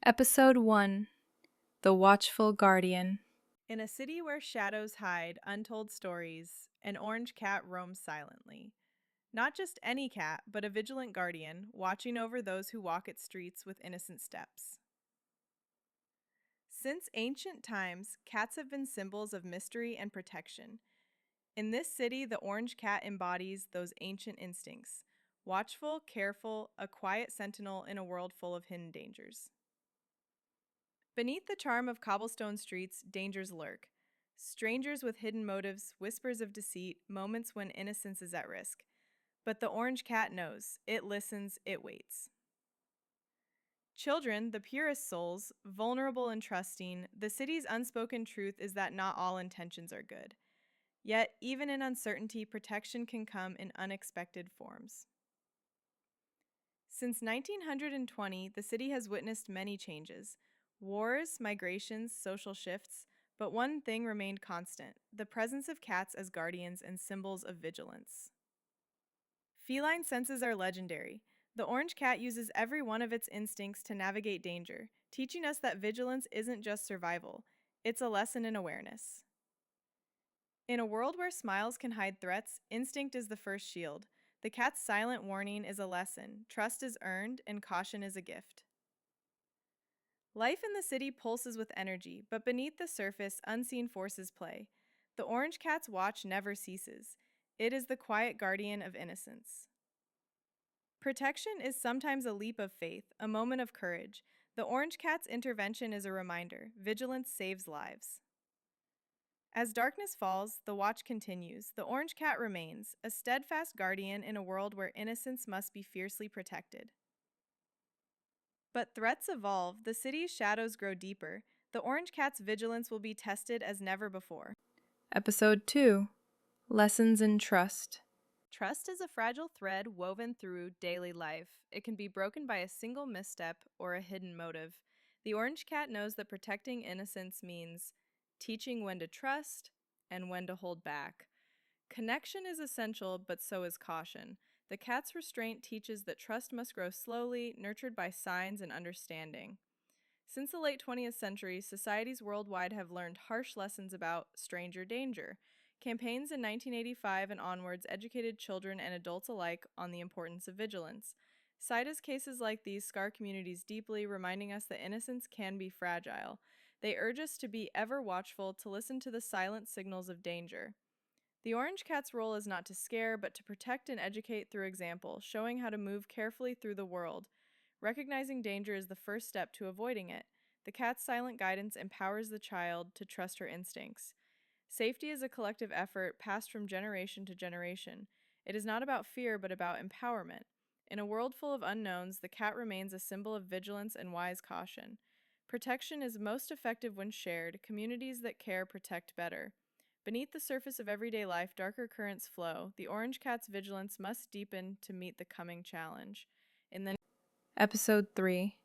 Episode 1 The Watchful Guardian. In a city where shadows hide untold stories, an orange cat roams silently. Not just any cat, but a vigilant guardian, watching over those who walk its streets with innocent steps. Since ancient times, cats have been symbols of mystery and protection. In this city, the orange cat embodies those ancient instincts: watchful, careful, a quiet sentinel in a world full of hidden dangers. Beneath the charm of cobblestone streets, dangers lurk. Strangers with hidden motives, whispers of deceit, moments when innocence is at risk. But the orange cat knows. It listens, it waits. Children, the purest souls, vulnerable and trusting, the city's unspoken truth is that not all intentions are good. Yet, even in uncertainty, protection can come in unexpected forms. Since 1920, the city has witnessed many changes: wars, migrations, social shifts, but one thing remained constant: the presence of cats as guardians and symbols of vigilance. Feline senses are legendary. The orange cat uses every one of its instincts to navigate danger, teaching us that vigilance isn't just survival, it's a lesson in awareness. In a world where smiles can hide threats, instinct is the first shield. The cat's silent warning is a lesson: trust is earned and caution is a gift. Life in the city pulses with energy, but beneath the surface, unseen forces play. The orange cat's watch never ceases. It is the quiet guardian of innocence. Protection is sometimes a leap of faith, a moment of courage. The orange cat's intervention is a reminder: vigilance saves lives. As darkness falls, the watch continues. The orange cat remains, a steadfast guardian in a world where innocence must be fiercely protected. But threats evolve, the city's shadows grow deeper. The orange cat's vigilance will be tested as never before. Episode 2 Lessons in Trust. Trust is a fragile thread woven through daily life. It can be broken by a single misstep or a hidden motive. The orange cat knows that protecting innocence means teaching when to trust and when to hold back. Connection is essential, but so is caution. The cat's restraint teaches that trust must grow slowly, nurtured by signs and understanding. Since the late 20th century, societies worldwide have learned harsh lessons about stranger danger. Campaigns in 1985 and onwards educated children and adults alike on the importance of vigilance. CITES cases like these scar communities deeply, reminding us that innocence can be fragile. They urge us to be ever watchful, to listen to the silent signals of danger. The orange cat's role is not to scare, but to protect and educate through example, showing how to move carefully through the world. Recognizing danger is the first step to avoiding it. The cat's silent guidance empowers the child to trust her instincts. Safety is a collective effort passed from generation to generation. It is not about fear, but about empowerment. In a world full of unknowns, the cat remains a symbol of vigilance and wise caution. Protection is most effective when shared. Communities that care protect better. Beneath the surface of everyday life, darker currents flow. The orange cat's vigilance must deepen to meet the coming challenge. In the Episode 3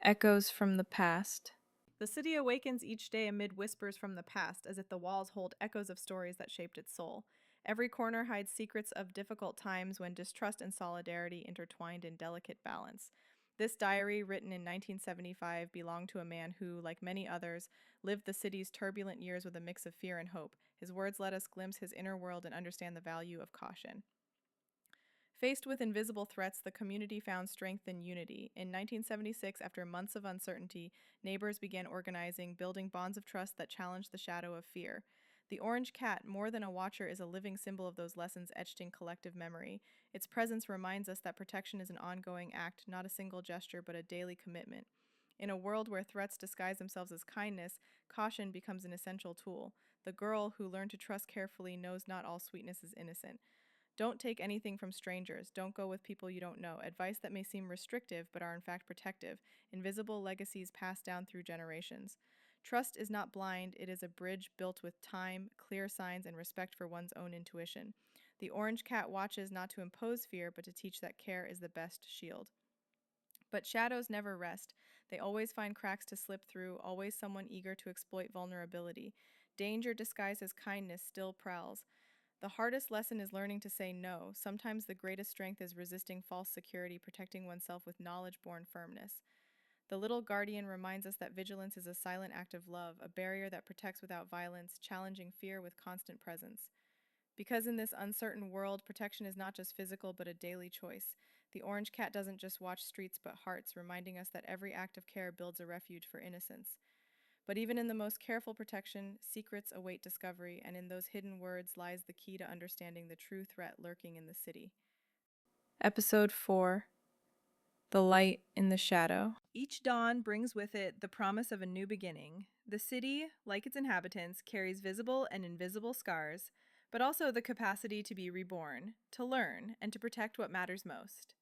Echoes from the Past. The city awakens each day amid whispers from the past, as if the walls hold echoes of stories that shaped its soul. Every corner hides secrets of difficult times when distrust and solidarity intertwined in delicate balance. This diary, written in 1975, belonged to a man who, like many others, lived the city's turbulent years with a mix of fear and hope. His words let us glimpse his inner world and understand the value of caution. Faced with invisible threats, the community found strength in unity. In 1976, after months of uncertainty, neighbors began organizing, building bonds of trust that challenged the shadow of fear. The orange cat, more than a watcher, is a living symbol of those lessons etched in collective memory. Its presence reminds us that protection is an ongoing act, not a single gesture, but a daily commitment. In a world where threats disguise themselves as kindness, caution becomes an essential tool. The girl who learned to trust carefully knows not all sweetness is innocent. Don't take anything from strangers. Don't go with people you don't know. Advice that may seem restrictive but are in fact protective. Invisible legacies passed down through generations. Trust is not blind, it is a bridge built with time, clear signs, and respect for one's own intuition. The orange cat watches not to impose fear, but to teach that care is the best shield. But shadows never rest. They always find cracks to slip through, always someone eager to exploit vulnerability. Danger disguised as kindness still prowls. The hardest lesson is learning to say no. Sometimes the greatest strength is resisting false security, protecting oneself with knowledge-born firmness. The little guardian reminds us that vigilance is a silent act of love, a barrier that protects without violence, challenging fear with constant presence. Because in this uncertain world, protection is not just physical but a daily choice. The orange cat doesn't just watch streets but hearts, reminding us that every act of care builds a refuge for innocence. But even in the most careful protection, secrets await discovery, and in those hidden words lies the key to understanding the true threat lurking in the city. Episode 4: The Light in the Shadow. Each dawn brings with it the promise of a new beginning. The city, like its inhabitants, carries visible and invisible scars, but also the capacity to be reborn, to learn, and to protect what matters most.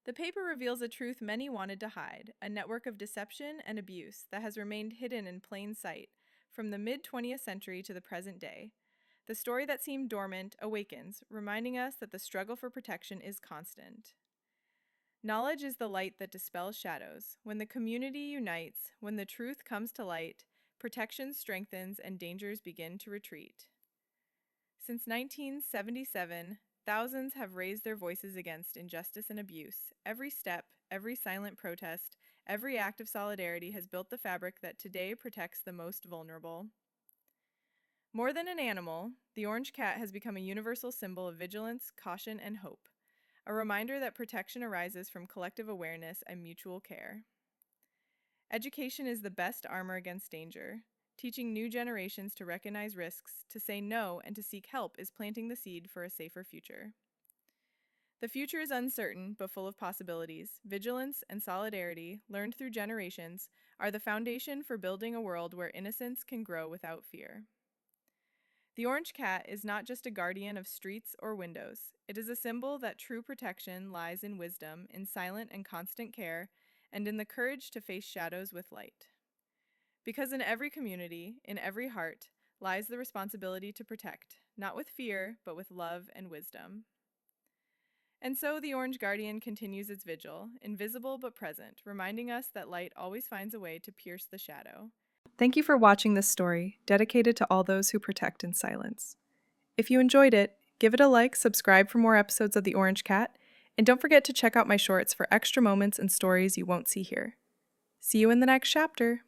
The paper reveals a truth many wanted to hide, a network of deception and abuse that has remained hidden in plain sight from the mid-20th century to the present day. The story that seemed dormant awakens, reminding us that the struggle for protection is constant. Knowledge is the light that dispels shadows. When the community unites, when the truth comes to light, protection strengthens and dangers begin to retreat. Since 1977, thousands have raised their voices against injustice and abuse. Every step, every silent protest, every act of solidarity has built the fabric that today protects the most vulnerable. More than an animal, the orange cat has become a universal symbol of vigilance, caution, and hope, a reminder that protection arises from collective awareness and mutual care. Education is the best armor against danger. Teaching new generations to recognize risks, to say no, and to seek help is planting the seed for a safer future. The future is uncertain, but full of possibilities. Vigilance and solidarity, learned through generations, are the foundation for building a world where innocence can grow without fear. The orange cat is not just a guardian of streets or windows. It is a symbol that true protection lies in wisdom, in silent and constant care, and in the courage to face shadows with light. Because in every community, in every heart, lies the responsibility to protect, not with fear, but with love and wisdom. And so the Orange Guardian continues its vigil, invisible but present, reminding us that light always finds a way to pierce the shadow. Thank you for watching this story, dedicated to all those who protect in silence. If you enjoyed it, give it a like, subscribe for more episodes of The Orange Cat, and don't forget to check out my shorts for extra moments and stories you won't see here. See you in the next chapter!